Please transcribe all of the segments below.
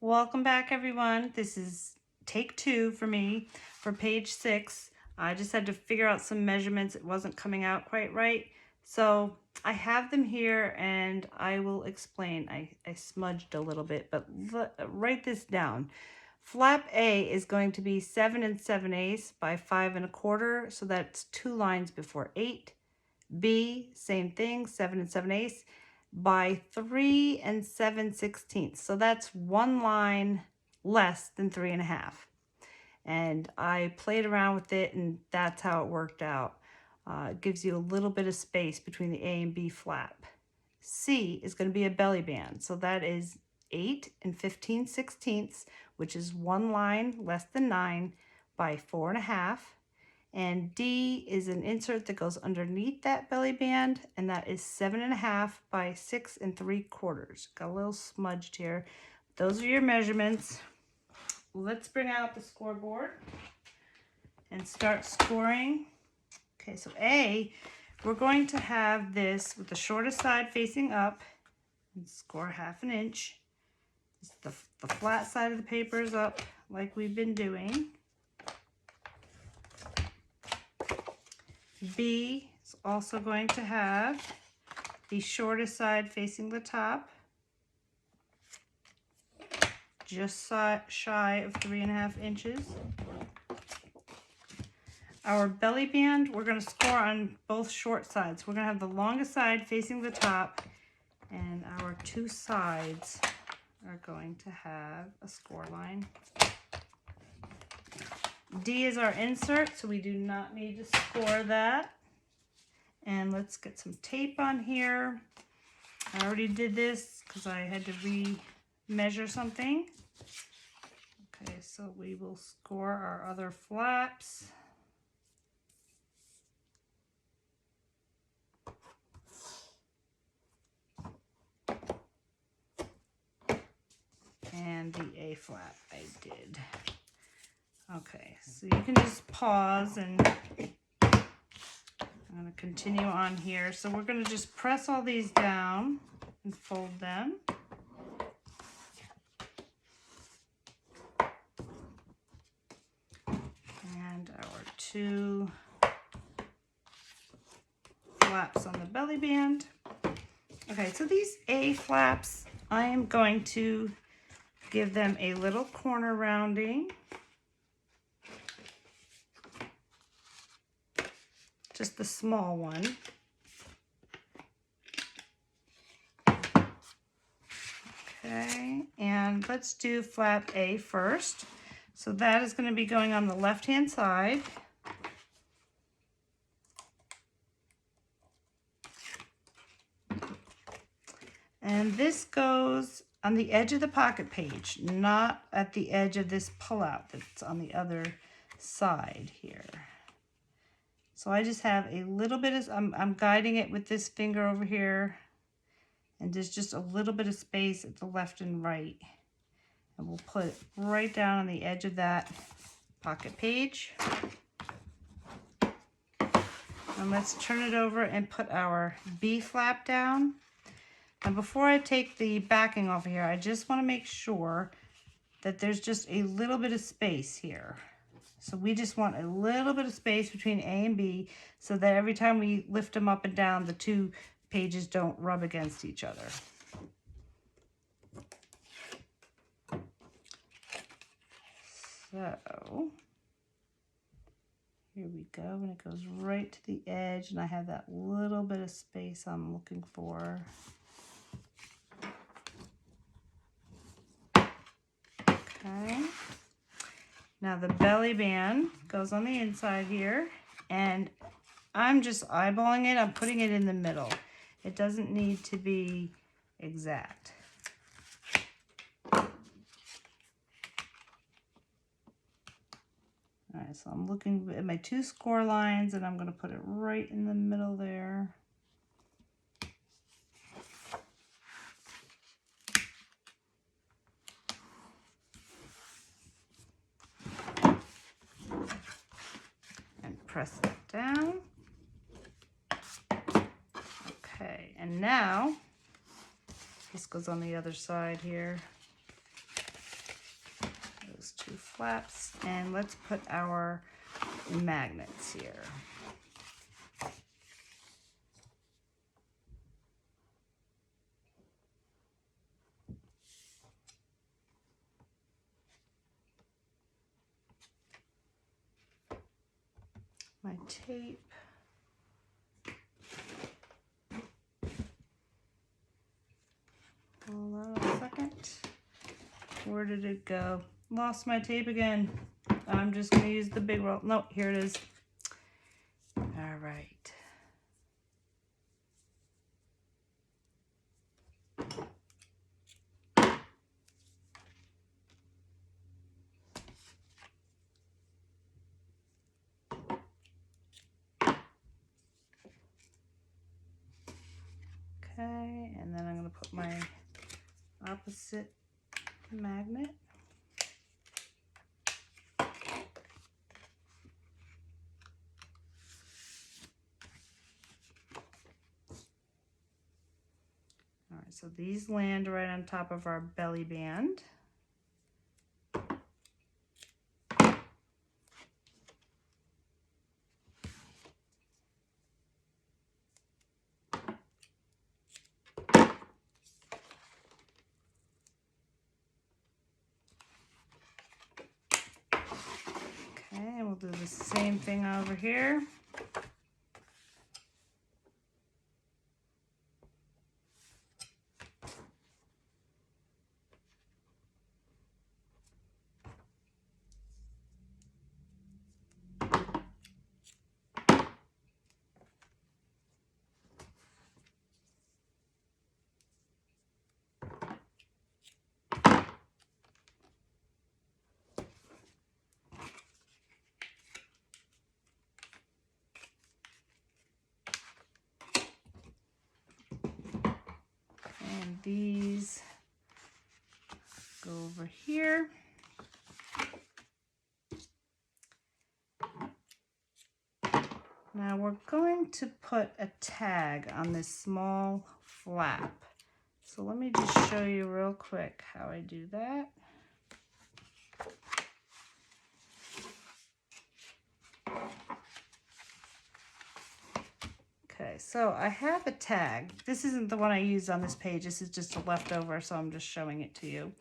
Welcome back, everyone. This is take 2 for me for page 6. I just had to figure out some measurements. It wasn't coming out quite right. So I have them here and I will explain. I smudged a little bit, but write this down. Flap A is going to be 7 7/8 by 5 1/4. So that's 2 lines before 8. B, same thing, 7 7/8 by 3 7/16. So that's 1 line less than 3.5. And I played around with it and that's how it worked out. It gives you a little bit of space between the A and B flap. C is going to be a belly band. So that is 8 15/16, which is 1 line less than 9 by 4.5. And D is an insert that goes underneath that belly band, and that is 7.5 by 6 3/4. Got a little smudged here. Those are your measurements. Let's bring out the scoreboard and start scoring. Okay, so A, we're going to have this with the shortest side facing up and score 1/2 inch. The flat side of the paper is up like we've been doing. B is also going to have the shortest side facing the top, just shy of 3.5 inches. Our belly band, we're going to score on both short sides. We're going to have the longest side facing the top, and our 2 sides are going to have a score line. D is our insert, so we do not need to score that. And let's get some tape on here. I already did this because I had to re-measure something. Okay, so we will score our other flaps. And the A flap I did. Okay, so you can just pause and I'm going to continue on here. So we're going to just press all these down and fold them. And our 2 flaps on the belly band. Okay, so these A flaps, I am going to give them a little corner rounding. Just the small one. Okay, and let's do flap A first. So that is going to be going on the left-hand side. And this goes on the edge of the pocket page, not at the edge of this pullout that's on the other side here. So I just have a little bit of, I'm guiding it with this finger over here, and there's just a little bit of space at the left and right. And we'll put it right down on the edge of that pocket page. And let's turn it over and put our B flap down. And before I take the backing off of here, I just want to make sure that there's just a little bit of space here. So we just want a little bit of space between A and B so that every time we lift them up and down, the 2 pages don't rub against each other. So here we go, and it goes right to the edge, and I have that little bit of space I'm looking for. Okay. Now the belly band goes on the inside here, and I'm just eyeballing it. I'm putting it in the middle. It doesn't need to be exact. All right, so I'm looking at my 2 score lines, and I'm going to put it right in the middle there. Press it down. Okay, and now this goes on the other side here. those two flaps, and let's put our magnets here. My tape. Hold on a second. Where did it go? Lost my tape again. I'm just going to use the big roll. No, here it is. All right. Okay, and then I'm going to put my opposite magnet. All right, so these land right on top of our belly band. Okay, and we'll do the same thing over here. And these go over here. Now we're going to put a tag on this small flap. So let me just show you real quick how I do that. Okay, so I have a tag. This isn't the one I used on this page. This is just a leftover, so I'm just showing it to you.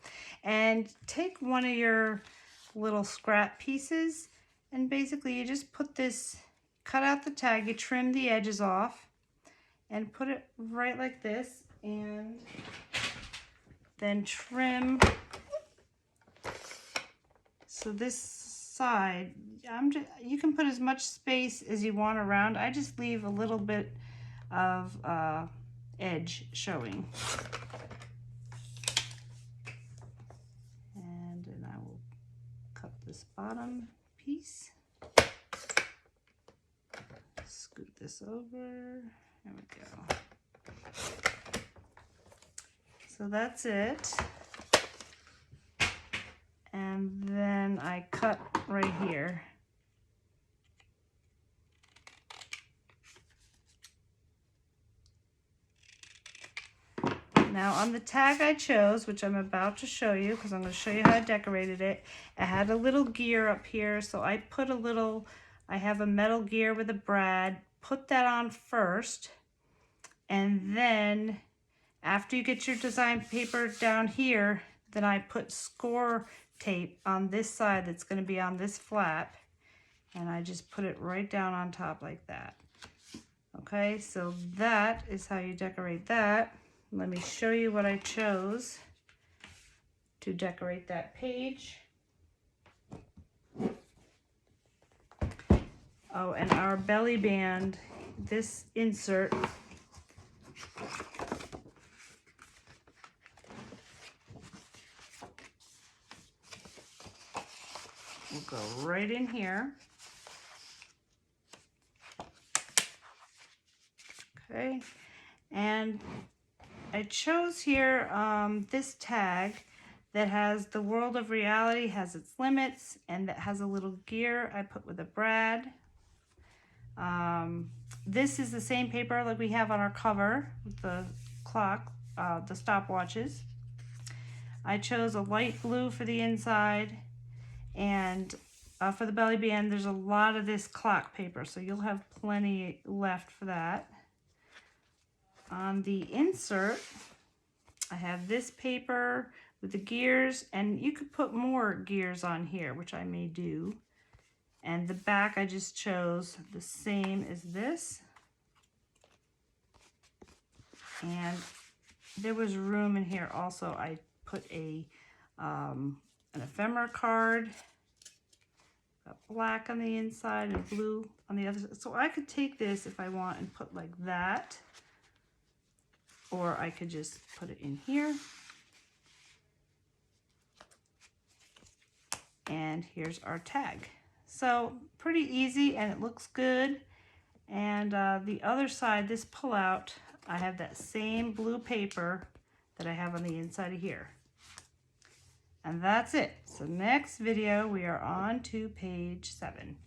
And take one of your little scrap pieces, and basically you just put this, cut out the tag, you trim the edges off, and put it right like this, and then trim. So this side, you can put as much space as you want around. I just leave a little bit of edge showing. And then I will cut this bottom piece. Scoot this over. There we go. So that's it. And then I cut right here. Now on the tag I chose, which I'm about to show you, because I'm going to show you how I decorated it, I had a little gear up here, so I put a little, I have a metal gear with a brad, put that on first, and then after you get your design paper down here, then I put score tape on this side that's going to be on this flap, and I just put it right down on top like that. Okay, so that is how you decorate that. Let me show you what I chose to decorate that page. Oh, and our belly band, this insert will go right in here. Okay, and I chose here this tag that has the world of reality, has its limits, and that has a little gear I put with a brad. This is the same paper like we have on our cover with the clock, the stopwatches. I chose a light blue for the inside And for the belly band, there's a lot of this clock paper, so you'll have plenty left for that. On the insert, I have this paper with the gears, and you could put more gears on here, which I may do. And the back I just chose the same as this. And there was room in here also. I put an ephemera card, got black on the inside and blue on the other side. So I could take this if I want and put like that, or I could just put it in here. And here's our tag. So pretty easy, and it looks good. And the other side, this pullout, I have that same blue paper that I have on the inside of here. And that's it. So next video, we are on to page 7.